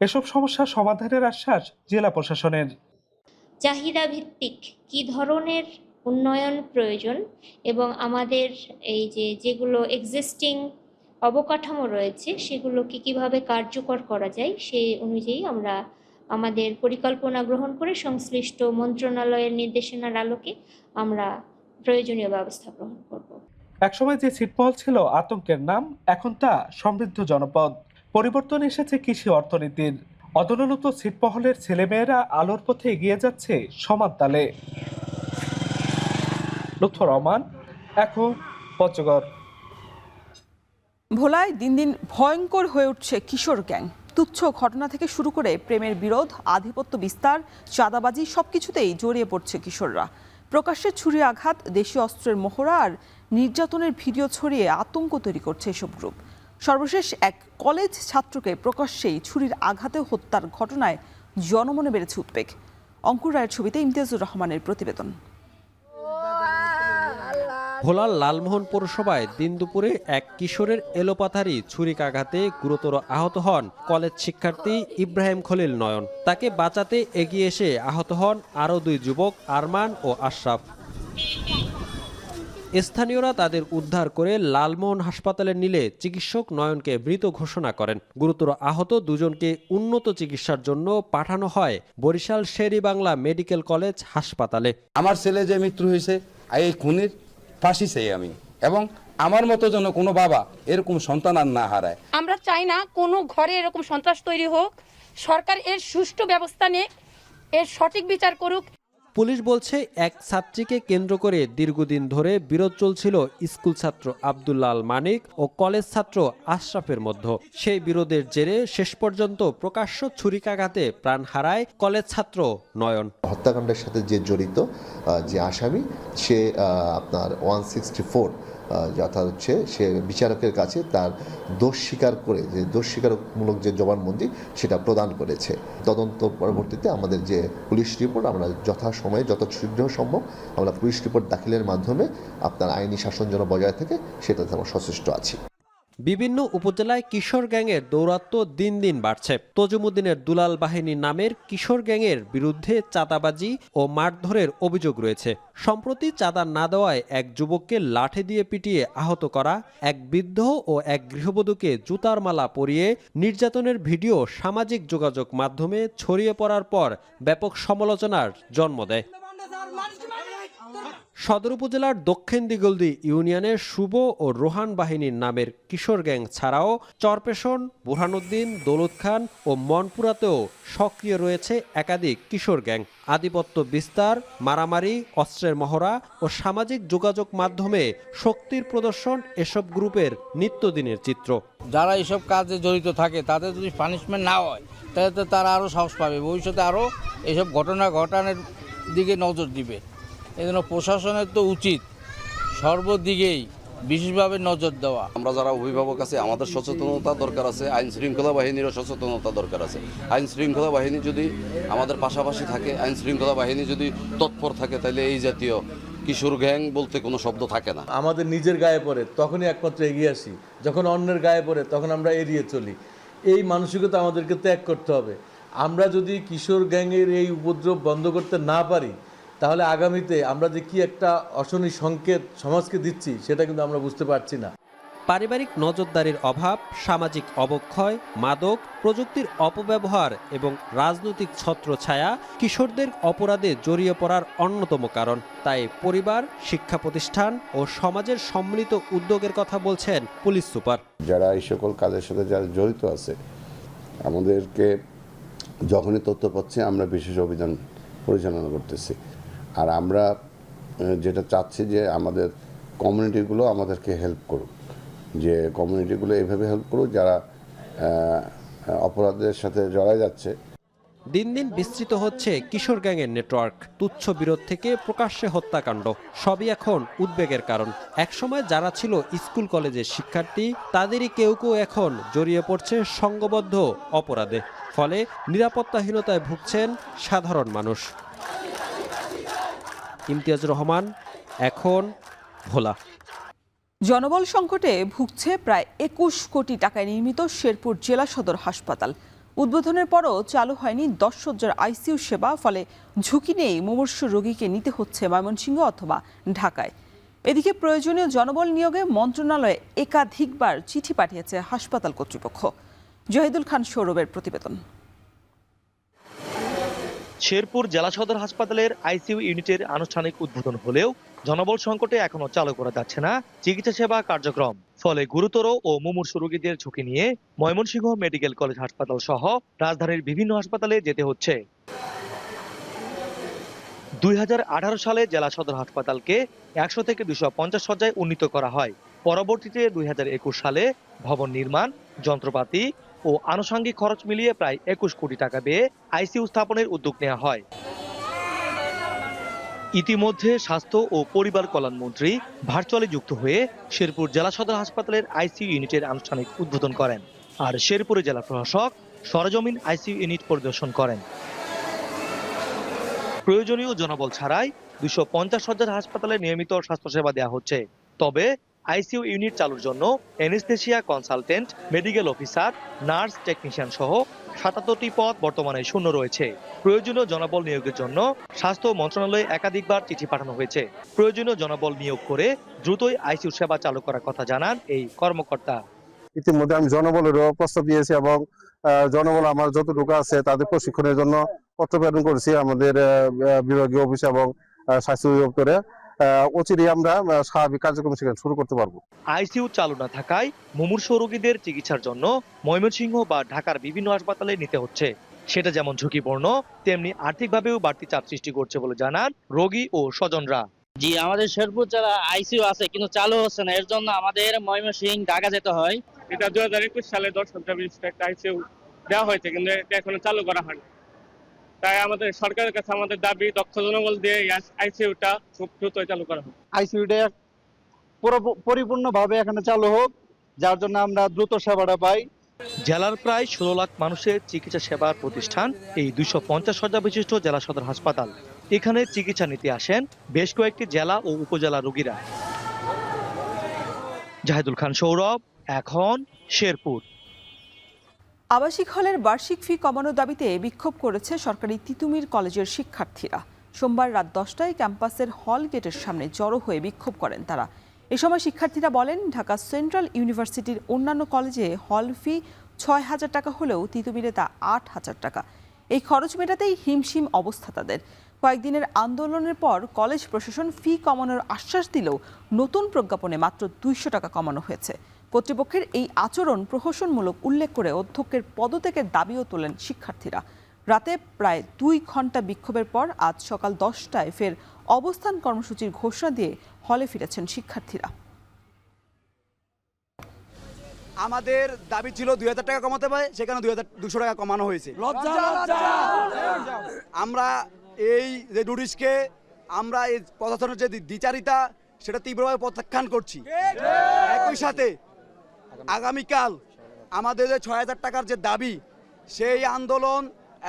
এসব সমস্যা সমাধানের আশ্বাস জেলা প্রশাসনের। চাহিদা ভিত্তিক কি ধরনের উন্নয়ন প্রয়োজন এবং আমাদের এই যেগুলো এক্সিস্টিং অবকাঠামো রয়েছে সেগুলোকে কিভাবে কার্যকর করা যায় সেই অনুযায়ী আমরা আমাদের পরিকল্পনা গ্রহণ করে সংশ্লিষ্ট মন্ত্রণালয়ের নির্দেশনার আলোকে আমরা প্রয়োজনীয় ব্যবস্থা গ্রহণ করব। একসময় যে ছিটমহল ছিল আতঙ্কের নাম, এখন তা সমৃদ্ধ জনপদ। পরিবর্তন এসেছে কৃষি অর্থনীতির। অদনুন্নত ছিটমহলের ছেলেমেয়েরা আলোর পথে এগিয়ে যাচ্ছে সমান তালে। লুৎফর রহমান, এখন পঞ্চগড়। ভোলায় দিন দিন ভয়ঙ্কর হয়ে উঠছে কিশোর গ্যাং। তুচ্ছ ঘটনা থেকে শুরু করে প্রেমের বিরোধ, আধিপত্য বিস্তার, চাঁদাবাজি সবকিছুতেই জড়িয়ে পড়ছে কিশোররা। প্রকাশ্যে ছুরি আঘাত, দেশীয় অস্ত্রের মহড়া আর নির্যাতনের ভিডিও ছড়িয়ে আতঙ্ক তৈরি করছে এসব গ্রুপ। সর্বশেষ এক কলেজ ছাত্রকে প্রকাশ্যেই ছুরির আঘাতে হত্যার ঘটনায় জনমনে বেড়েছে উদ্বেগ। অঙ্কুর রায়ের ছবিতে ইমতিয়াজুর রহমানের প্রতিবেদন। ভোলার লালমোহন পৌরসভায় দিন দুপুরে এক কিশোরের এলোপাথারি ছুরিকাঘাতে গুরুতর আহত হন কলেজ শিক্ষার্থী ইব্রাহিম খলিল নয়ন। তাকে বাঁচাতে এগিয়ে এসে আহত হন আরও দুই যুবক আরমান ও আশরাফ। স্থানীয়রা তাদের উদ্ধার করে লালমোহন হাসপাতালে নিলে চিকিৎসক নয়নকে মৃত ঘোষণা করেন। গুরুতর আহত দুজনকে উন্নত চিকিৎসার জন্য পাঠানো হয় বরিশাল শের-ই-বাংলা মেডিকেল কলেজ হাসপাতালে। আমার ছেলে যে মৃত্যু হয়েছে এই খুনির ফাঁসি চাই আমি, এবং আমার মতো যেন কোনো বাবা এরকম সন্তান আর না হারায়। আমরা চাই না কোনো ঘরে এরকম সন্ত্রাস তৈরি হোক। সরকার এর সুষ্ঠু ব্যবস্থা নিক, এর সঠিক বিচার করুক। পুলিশ বলছে এক ছাত্রীকে কেন্দ্র করে দীর্ঘদিন ধরে বিরোধ চলছিল স্কুল ছাত্র আব্দুল্লাহ আল মানিক ও কলেজ ছাত্র আশরাফের মধ্যে। সেই বিরোধের জেরে শেষ পর্যন্ত প্রকাশ্য ছুরিকাঘাতে প্রাণ হারায় কলেজ ছাত্র নয়ন। হত্যাকাণ্ডের সাথে যে জড়িত যে আসামি সে আপনার 164 যথা হচ্ছে সে বিচারকের কাছে তার দোষ স্বীকার করে যে দোষ স্বীকারমূলক যে জবানবন্দি সেটা প্রদান করেছে। তদন্ত পরবর্তীতে আমাদের যে পুলিশ রিপোর্ট আমরা যথাসময়ে যত শীঘ্র সম্ভব আমরা পুলিশ রিপোর্ট দাখিলের মাধ্যমে আপনার আইনি শাসন যেন বজায় থাকে সেটাতে আমরা সচেষ্ট আছি। বিভিন্ন উপজেলায় কিশোর গ্যাংয়ের দৌরাত্ম্য দিন দিন বাড়ছে। তজুমুদ্দিনের দুলাল বাহিনী নামের কিশোর গ্যাংয়ের বিরুদ্ধে চাঁদাবাজি ও মারধরের অভিযোগ রয়েছে। সম্প্রতি চাঁদা না দেওয়ায় এক যুবককে লাঠি দিয়ে পিটিয়ে আহত করা, এক বৃদ্ধ ও এক গৃহবধূকে জুতার মালা পরিয়ে নির্যাতনের ভিডিও সামাজিক যোগাযোগ মাধ্যমে ছড়িয়ে পড়ার পর ব্যাপক সমালোচনার জন্ম দেয়। সদর উপজেলার দক্ষিণ দিগলদি ইউনিয়নের শুভ ও রোহান বাহিনীর নামের কিশোর গ্যাং ছাড়াও চরপেশন, বুরহানুদ্দিন, দৌলত খান ও মনপুরাতেও সক্রিয় রয়েছে একাধিক কিশোর গ্যাং। আধিপত্য বিস্তার, মারামারি, অস্ত্রের মহড়া ও সামাজিক যোগাযোগ মাধ্যমে শক্তির প্রদর্শন এসব গ্রুপের নিত্যদিনের চিত্র। যারা এসব কাজে জড়িত থাকে তাদের যদি পানিশমেন্ট না হয় তাহলে তো তারা আরও সাহস পাবে, ভবিষ্যতে আরও এসব ঘটনা ঘটানোর দিকে নজর দিবে। এজন্য প্রশাসনের তো উচিত সর্বদিকেই বিশেষভাবে নজর দেওয়া। আমরা যারা অভিভাবক আছে আমাদের সচেতনতা দরকার আছে, আইন শৃঙ্খলা বাহিনীরও সচেতনতা দরকার আছে। আইন শৃঙ্খলা বাহিনী যদি আমাদের পাশাপাশি থাকে, আইন শৃঙ্খলা বাহিনী যদি তৎপর থাকে, তাহলে এই জাতীয় কিশোর গ্যাং বলতে কোনো শব্দ থাকে না। আমাদের নিজের গায়ে পড়ে তখনই একমাত্র এগিয়ে আসি, যখন অন্যের গায়ে পড়ে তখন আমরা এড়িয়ে চলি। এই মানসিকতা আমাদেরকে ত্যাগ করতে হবে। আমরা যদি কিশোর গ্যাংয়ের এই উপদ্রব বন্ধ করতে না পারি তাহলে আগামীতে আমরা যে কি একটা অশনি সংকেত সমাজকে দিচ্ছি সেটা কিন্তু আমরা বুঝতে পারছি না। পারিবারিক নজরদারির অভাব, সামাজিক অবক্ষয়, মাদক, প্রযুক্তির অপব্যবহার এবং রাজনৈতিক ছত্রছায়া কিশোরদের অপরাধে জড়িয়ে পড়ার অন্যতম কারণ। তাই পরিবার, শিক্ষা প্রতিষ্ঠান ও সমাজের সম্মিলিত উদ্যোগের কথা বলছেন পুলিশ সুপার। যারা এই সকল কাজের সাথে যারা জড়িত আছে আমাদেরকে যখনই তথ্য পাচ্ছে আমরা বিশেষ অভিযান পরিচালনা করতেছি। আর আমরা যেটা চাচ্ছি যে আমাদের কমিউনিটিগুলো আমাদেরকে হেল্প করুক, যে কমিউনিটিগুলো এইভাবে হেল্প করুক যারা অপরাধের সাথে জড়ায় যাচ্ছে। দিন দিন বিস্তৃত হচ্ছে কিশোর গ্যাংয়ের নেটওয়ার্ক। তুচ্ছ বিরোধ থেকে প্রকাশ্যে হত্যাকাণ্ড, সবই এখন উদ্বেগের কারণ। একসময় যারা ছিল স্কুল কলেজের শিক্ষার্থী তাদেরই কেউ কেউ এখন জড়িয়ে পড়ছে সংঘবদ্ধ অপরাধে। ফলে নিরাপত্তাহীনতায় ভুগছেন সাধারণ মানুষ। ইমতিয়াজুর রহমান, এখন, ভোলা। জনবল সংকটে ভুগছে প্রায় 21 কোটি টাকায় নির্মিত শেরপুর জেলা সদর হাসপাতাল। উদ্বোধনের পরও চালু হয়নি 10 শয্যার আইসিইউ সেবা। ফলে ঝুঁকি নিয়েই মুমূর্ষু রোগীকে নিতে হচ্ছে ময়মনসিংহ অথবা ঢাকায়। এদিকে প্রয়োজনীয় জনবল নিয়োগে মন্ত্রণালয়ে একাধিকবার চিঠি পাঠিয়েছে হাসপাতাল কর্তৃপক্ষ। জহিদুল খান সৌরভের প্রতিবেদন। শেরপুর জেলা সদর হাসপাতালের আইসিইউ ইউনিটের আনুষ্ঠানিক উদ্বোধন হলেও জনবল সংকটে এখনো চালু করা যাচ্ছে না চিকিৎসা সেবা কার্যক্রম। ফলে গুরুতর ও মুমূর্ষু রোগীদের ঝুঁকি নিয়ে ময়মনসিংহ মেডিকেল কলেজ হাসপাতাল সহ রাজধানীর বিভিন্ন হাসপাতালে যেতে হচ্ছে। 2018 সালে জেলা সদর হাসপাতালকে 100 থেকে 250 শয্যায় উন্নীত করা হয়। পরবর্তীতে 2021 সালে ভবন নির্মাণ, যন্ত্রপাতি ও আনুষঙ্গিক খরচ মিলিয়ে প্রায় 21 কোটি টাকা ব্যয়ে আইসিইউ স্থাপনের উদ্যোগ নেওয়া হয়। ইতিমধ্যে স্বাস্থ্য ও পরিবার কল্যাণ মন্ত্রী ভার্চুয়ালি যুক্ত হয়ে শেরপুর জেলা সদর হাসপাতালের আইসিইউ ইউনিটের আনুষ্ঠানিক উদ্বোধন করেন। আর শেরপুরে জেলা প্রশাসক সরেজমিন আইসিইউ ইউনিট পরিদর্শন করেন। প্রয়োজনীয় জনবল ছাড়াই 250 শয্যার হাসপাতালে নিয়মিত স্বাস্থ্যসেবা দেওয়া হচ্ছে। তবে আইসিইউ ইউনিট চালুর জন্য anaesthesia consultant, medical officer, nurse, technician সহ 77টি পদ বর্তমানে শূন্য রয়েছে। প্রয়োজনীয় জনবল নিয়োগের জন্য স্বাস্থ্য মন্ত্রণালয়ে একাধিকবার চিঠি পাঠানো হয়েছে। প্রয়োজনীয় জনবল নিয়োগ করে দ্রুতই আইসিইউ সেবা চালু করার কথা জানান এই কর্মকর্তা। ইতিমধ্যে আমি জনবলেরও প্রস্তাব দিয়েছি এবং জনবল আমার যতটুকু আছে তাদের প্রশিক্ষণের জন্য পত্র প্রেরণ করেছি আমাদের বিভাগীয় অফিস এবং স্বাস্থ্য অধিদপ্তরে। অচিরেই আমরা স্বাভাবিক কার্যক্রম সেখানে শুরু করতে পারবো। আইসিইউ চালু না থাকায় মুমূর্ষু রোগীদের চিকিৎসার জন্য ময়মনসিংহ বা ঢাকার বিভিন্ন হাসপাতালে নিতে হচ্ছে। সেটা যেমন ঝুঁকিপূর্ণ, তেমনি আর্থিকভাবেও বাড়তি চাপ সৃষ্টি করছে বলে জানান রোগী ও স্বজনরা। জি, আমাদের শেরপুর জেলা আইসিইউ আছে কিন্তু চালু হচ্ছে না, এর জন্য আমাদের ময়মনসিংহ ঢাকা যেতে হয়। এটা 2021 সালে 10 ফেব্রুয়ারি একটা আইসিইউ দেওয়া হয়েছে, কিন্তু এটা এখনো চালু করা হয়নি। তাই আমাদের সরকারের কাছে আমাদের দাবি দক্ষ জনবল দিয়ে আইসিইউটা খুব দ্রুত চালু করা হোক। আইসিইউটা পরিপূর্ণভাবে এখানে চালু হোক, যার জন্য আমরা দ্রুত সেবাটা পাই। জেলার প্রায় 16 লাখ মানুষের চিকিৎসা সেবার প্রতিষ্ঠান এই 250 শয্যা বিশিষ্ট জেলা সদর হাসপাতাল। এখানে চিকিৎসা নিতে আসেন বেশ কয়েকটি জেলা ও উপজেলা রোগীরা। জাহিদুল খান সৌরভ, এখন শেরপুর। আবাসিক হলের বার্ষিক ফি কমানোর দাবিতে বিক্ষোভ করেছে সরকারি তিতুমির কলেজের শিক্ষার্থীরা। সোমবার রাত 10টায় ক্যাম্পাসের হল গেটের সামনে জড়ো হয়ে বিক্ষোভ করেন তারা। এ সময় শিক্ষার্থীরা বলেন, ঢাকা সেন্ট্রাল ইউনিভার্সিটির অন্যান্য কলেজে হল ফি 6,000 টাকা হলেও তিতুমিরে তা 8,000 টাকা। এই খরচ মেটাতেই হিমশিম অবস্থা তাদের। কয়েকদিনের আন্দোলনের পর কলেজ প্রশাসন ফি কমানোর আশ্বাস দিলেও নতুন প্রজ্ঞাপনে মাত্র 200 টাকা কমানো হয়েছে। কর্তৃপক্ষের এই আচরণ প্রহসনমূলক উল্লেখ করে অধ্যক্ষের পদত্যাগের দাবিও তোলেন শিক্ষার্থীরা। রাতে প্রায় 2 ঘন্টা বিক্ষোভের পর আজ সকাল 10টায় ফের অবস্থান কর্মসূচির ঘোষণা দিয়ে হলে ফিরেছেন শিক্ষার্থীরা। আমাদের দাবি ছিল 2000 টাকা কমাতে পারে, সেখানে 200 টাকা কমানো হয়েছে। আমরা এই যে নোটিশকে আমরা এই প্রশাসনের যে দ্বিচারিতা সেটা তীব্রভাবে প্রত্যাখ্যান করছি। একই সাথে আগামীকাল আমাদের যে 6,000 টাকার যে দাবি, সেই আন্দোলন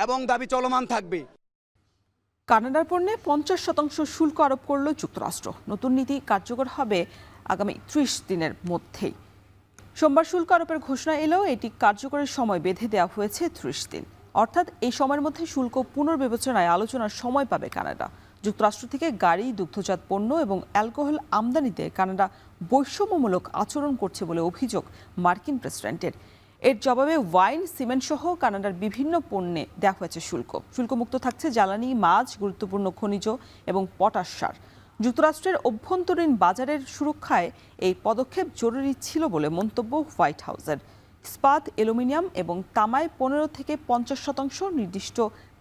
এবং দাবি চলমান থাকবে। কানাডার পণ্যে 50% শুল্ক আরোপ করল যুক্তরাষ্ট্র। নতুন নীতি কার্যকর হবে আগামী 30 দিনের মধ্যেই। সোমবার শুল্ক আরোপের ঘোষণা এলেও এটি কার্যকরের সময় বেঁধে দেওয়া হয়েছে 30 দিন। অর্থাৎ এই সময়ের মধ্যে শুল্ক পুনর্বিবেচনায় আলোচনার সময় পাবে কানাডা। যুক্তরাষ্ট্র থেকে গাড়ি, দুগ্ধজাত পণ্য এবং অ্যালকোহল আমদানিতে কানাডা বৈষম্যমূলক আচরণ করছে বলে অভিযোগ মার্কিন প্রেসিডেন্টের। এর জবাবে ওয়াইন, সিমেন্ট সহ কানাডার বিভিন্ন পণ্যে দেওয়া হয়েছে শুল্ক। শুল্কমুক্ত থাকছে জ্বালানি, মাছ, গুরুত্বপূর্ণ খনিজ এবং পটাশ সার। যুক্তরাষ্ট্রের অভ্যন্তরীণ বাজারের সুরক্ষায় এই পদক্ষেপ জরুরি ছিল বলে মন্তব্য হোয়াইট হাউসের। ইস্পাত, অ্যালুমিনিয়াম এবং তামায় 15 থেকে 50%, নির্দিষ্ট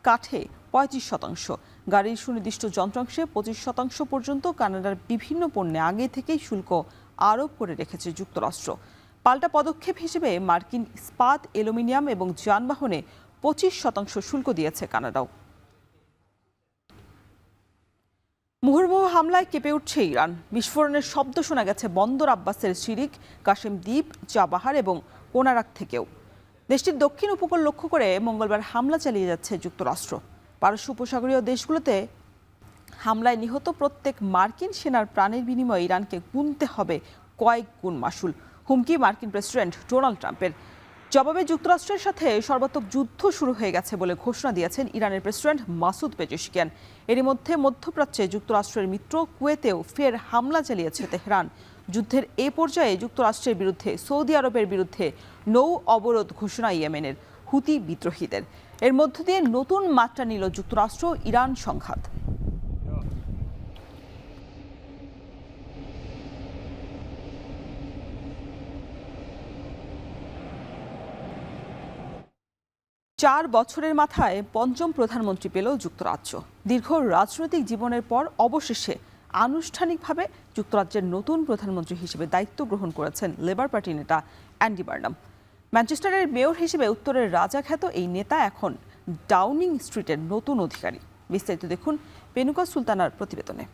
কাঠে 35%, গাড়ির সুনির্দিষ্ট যন্ত্রাংশে 25% পর্যন্ত কানাডার বিভিন্ন পণ্যে আগে থেকেই শুল্ক আরোপ করে রেখেছে যুক্তরাষ্ট্র। পাল্টা পদক্ষেপ হিসেবে মার্কিন ইস্পাত, অ্যালুমিনিয়াম এবং যানবাহনে 25% শুল্ক দিয়েছে কানাডাও। মুহুর্মুহু হামলায় কেঁপে উঠছে ইরান। বিস্ফোরণের শব্দ শোনা গেছে বন্দর আব্বাসের শিরিক, কাশেম দ্বীপ, চাবাহার এবং কোনারাক থেকেও। দেশটির দক্ষিণ উপকূল লক্ষ্য করে মঙ্গলবার হামলা চালিয়ে যাচ্ছে যুক্তরাষ্ট্র। পারস্য উপসাগরীয় দেশগুলোতে হামলায় নিহত প্রত্যেক মার্কিন সেনার প্রাণের বিনিময়ে ইরানকে গুনতে হবে কয়েক গুণ মাশুল। হুমকি মার্কিন প্রেসিডেন্ট ডোনাল্ড ট্রাম্পের। জবাবে যুক্তরাষ্ট্রের সাথে সর্বাত্মক যুদ্ধ শুরু হয়ে গেছে বলে ঘোষণা দিয়েছেন ইরানের প্রেসিডেন্ট মাসুদ পেজেশকিয়ান। এরই মধ্যে মধ্যপ্রাচ্যে যুক্তরাষ্ট্রের মিত্র কুয়েতেও ফের হামলা চালিয়েছে তেহরান। যুদ্ধের এ পর্যায়ে যুক্তরাষ্ট্রের বিরুদ্ধে সৌদি আরবের বিরুদ্ধে নৌ অবরোধ ঘোষণা ইয়েমেনের হুতি বিদ্রোহীদের। এর মধ্য দিয়ে নতুন মাত্রা নিল যুক্তরাষ্ট্র ইরান সংঘাত। চার বছরের মাথায় পঞ্চম প্রধানমন্ত্রী পেল যুক্তরাজ্য। দীর্ঘ রাজনৈতিক জীবনের পর অবশেষে আনুষ্ঠানিকভাবে যুক্তরাজ্যের নতুন প্রধানমন্ত্রী হিসেবে দায়িত্ব গ্রহণ করেছেন লেবার পার্টি নেতা অ্যান্ডি বার্নাম। ম্যানচেস্টারের মেয়র হিসেবে উত্তরের রাজা খ্যাত এই নেতা এখন ডাউনিং স্ট্রিটের নতুন অধিকারী। বিস্তারিত দেখুন পেনুকা সুলতানার প্রতিবেদনে।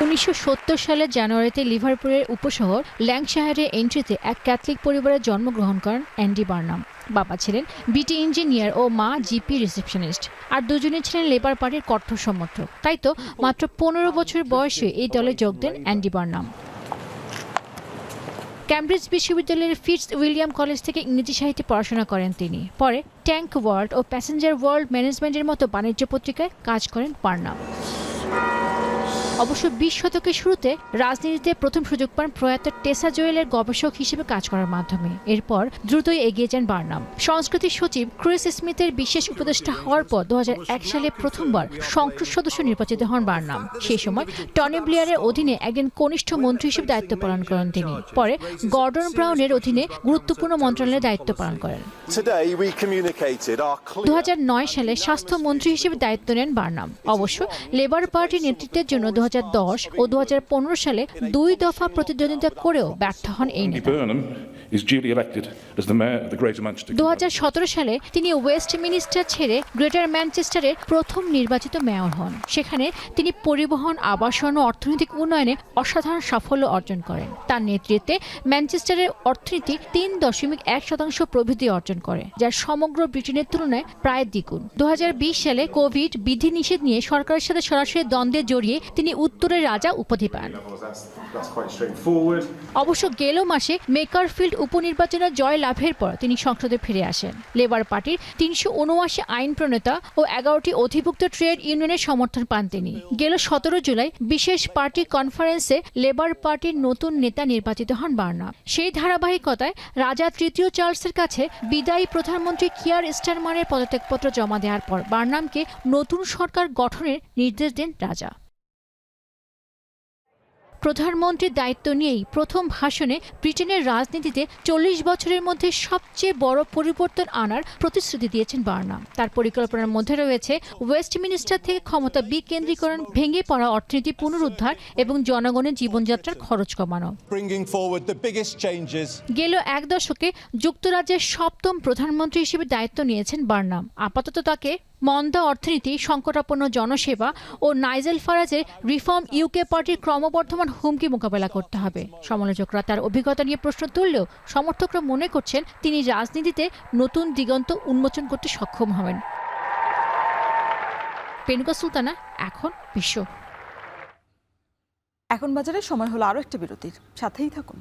1970 সালের জানুয়ারিতে লিভারপুলের উপশহর ল্যাঙ্কশায়ারে এন্ট্রিতে এক ক্যাথলিক পরিবারে জন্মগ্রহণ করেন অ্যান্ডি বার্নাম। বাবা ছিলেন বিটি ইঞ্জিনিয়ার ও মা জিপি রিসেপশনিস্ট, আর দুজনেই ছিলেন লেবার পার্টির কট্টর সমর্থক। তাই তো মাত্র 15 বছর বয়সে এই দলে যোগ দেন অ্যান্ডি বার্নাম। ক্যামব্রিজ বিশ্ববিদ্যালয়ের ফিটস উইলিয়াম কলেজ থেকে ইংরেজি সাহিত্যে পড়াশোনা করেন তিনি। পরে ট্যাঙ্ক ওয়ার্ল্ড ও প্যাসেঞ্জার ওয়ার্ল্ড ম্যানেজমেন্টের মতো বাণিজ্য পত্রিকায় কাজ করেন বার্নাম। অবশ্য 20 শতকের শুরুতে রাজনীতিতে প্রথম সুযোগ পান প্রয়াত টেসা জোয়েলের গবেষক হিসেবে কাজ করার মাধ্যমে। এরপর দ্রুতই এগিয়ে যান বার্নাম। সংস্কৃতি সচিব ক্রিস স্মিথের বিশেষ উপদেষ্টা হওয়ার পর 2001 সালে প্রথমবার সংসদ সদস্য নির্বাচিত হন বার্নাম। সেই সময় টনি ব্লেয়ারের অধীনে একজন কনিষ্ঠ মন্ত্রী হিসেবে দায়িত্ব পালন করেন তিনি। পরে গর্ডন ব্রাউনের অধীনে গুরুত্বপূর্ণ মন্ত্রণালয়ে দায়িত্ব পালন করেন। 2009 সালে স্বাস্থ্যমন্ত্রী হিসেবে দায়িত্ব নেন বার্নাম। অবশ্য লেবার পার্টির নেতৃত্বের জন্য 2010 ও 2015 সালে 2 দফা প্রতিদ্বন্দ্বিতা করেও ব্যর্থ হন এই নেতা। 2017 সালে তিনি ওয়েস্টমিনিস্টার ছেড়ে গ্রেটার ম্যানচেস্টারের প্রথম নির্বাচিত মেয়র হন। সেখানে তিনি পরিবহন, আবাসন ও অর্থনৈতিক উন্নয়নে অসাধারণ সাফল্য অর্জন করেন। তার নেতৃত্বে ম্যানচেস্টারের অর্থনীতি 3.1% প্রবৃদ্ধি অর্জন করে, যা সমগ্র ব্রিটেনের তুলনায় প্রায় দ্বিগুণ। 2020 সালে কোভিড বিধিনিষেধ নিয়ে সরকারের সাথে সরাসরি দ্বন্দ্বে জড়িয়ে তিনি উত্তরের রাজা উপাধি পান। অবশ্য গেল মাসে মেকারফিল্ড উপনির্বাচনে জয় লাভের পর তিনি সংসদে ফিরে আসেন। লেবার পার্টির 379 আইন প্রণেতা ও 11টি অধিভুক্ত ট্রেড ইউনিয়নের সমর্থন পান তিনি। গেল 17 জুলাই বিশেষ পার্টি কনফারেন্সে লেবার পার্টির নতুন নেতা নির্বাচিত হন বার্নাম। সেই ধারাবাহিকতায় রাজা তৃতীয় চার্লসের কাছে বিদায়ী প্রধানমন্ত্রী কিয়ার স্টারমারের পদত্যাগপত্র জমা দেওয়ার পর বার্নামকে নতুন সরকার গঠনের নির্দেশ দেন রাজা। প্রধানমন্ত্রীর দায়িত্ব নিয়েই প্রথম ভাষণে ব্রিটেনের রাজনীতিতে 40 বছরের মধ্যে সবচেয়ে বড় পরিবর্তন আনার প্রতিশ্রুতি দিয়েছেন বার্নাম। তার পরিকল্পনার মধ্যে রয়েছে ওয়েস্টমিনিস্টার থেকে ক্ষমতা বিকেন্দ্রীকরণ, ভেঙে পড়া অর্থনীতি পুনরুদ্ধার এবং জনগণের জীবনযাত্রার খরচ কমানো। গেল 1 দশকে যুক্তরাজ্যের 7ম প্রধানমন্ত্রী হিসেবে দায়িত্ব নিয়েছেন বার্নাম। আপাতত তাকে মন্দা অর্থনীতি, সংকটাপন্ন জনসেবা ও নাইজেল ফারাজের রিফর্ম ইউকে পার্টির ক্রমবর্ধমান হুমকি মোকাবেলা করতে হবে। সমালোচকরা তার অভিজ্ঞতা নিয়ে প্রশ্ন তুললেও সমর্থকরা মনে করছেন তিনি রাজনীতিতে নতুন দিগন্ত উন্মোচন করতে সক্ষম হবেন। পেনুকা সুলতানা, এখন বিশ্ব। এখন বাজারের সময় হলো আরও একটা বিরতির, সাথেই থাকুন।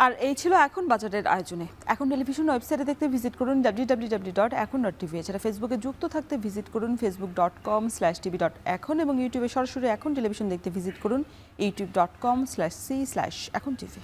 আর এই ছিল এখন বাজারের আয়োজনে। এখন টেলিভিশন ওয়েবসাইটে দেখতে ভিজিট করুন www.ekon.tv। এছাড়া ফেসবুকে যুক্ত থাকতে ভিজিট করুন facebook.com/tv.ekon এবং ইউটিউবে সরাসরি এখন টেলিভিশন দেখতে ভিজিট করুন youtube.com/c/ekontv।